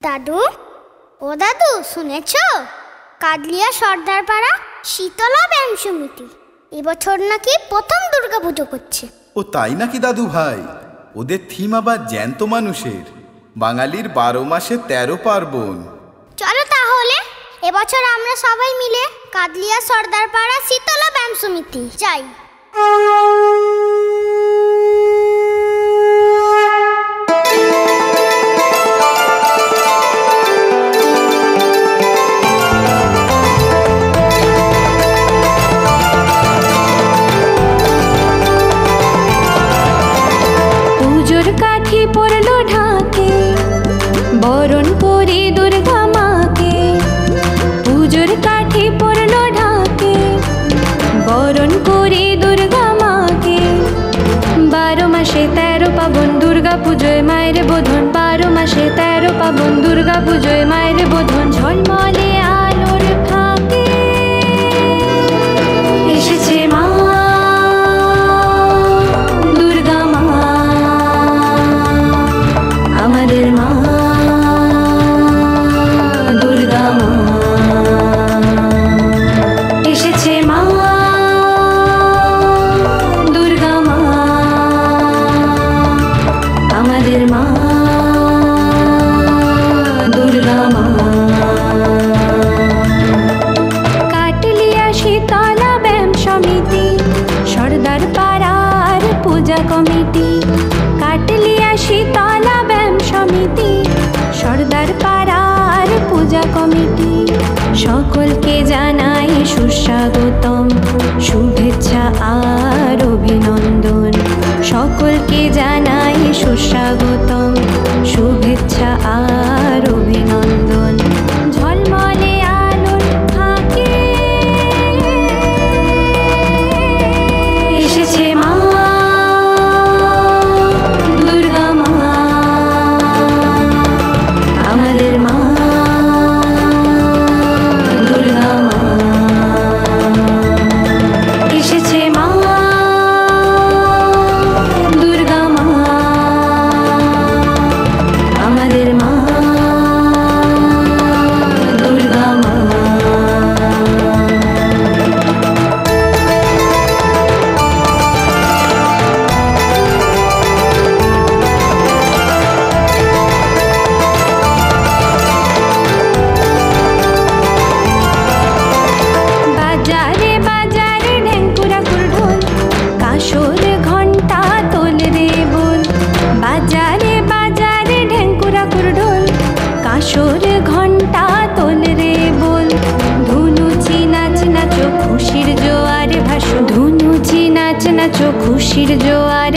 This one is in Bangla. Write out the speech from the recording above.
দাদু, ও দাদু, শুনেছ? কাদলিয়া সর্দারপাড়া শীতলা ব্যায়াম সমিতি এবছর নাকি প্রথম দুর্গাপুজো করছে। ও তাই নাকি দাদু ভাই? ওদের থিম আবার জ্যান্ত মানুষের, বাঙালির 12 মাসে 13 পার্বণ। চলো তাহলে এবছর আমরা সবাই মিলে কাদলিয়া সর্দারপাড়া শীতলা ব্যায়াম সমিতি যাই। বরণ করে দুর্গা মাকে, পুজোর কাঠি পড়লো ঢাকে, বরণ করে দুর্গা মাকে। 12 মাসে 13 পাবন দুর্গা পুজোয় মায়ের বোধন, 12 মাসে 13 পাবন দুর্গা পুজোয় মায়ের বোধন। ঝলমলে আলোর ফাঁকে এসেছে মা, দুর্গা মা, আমাদের মা। কমিটি কাটলিয়া শীতলা ব্যায়াম সমিতি, সর্দার পাড়ার পূজা কমিটি। সকলকে জানাই সুস্বাগতম, শুভেচ্ছা আর অভিনন্দন। সকলকে জানাই সুস্বাগতম, শুভেচ্ছা আর অভিনন্দন। ঝলমলে আলোর ফাঁকে এসেছে মা, খুশির জোয়ারে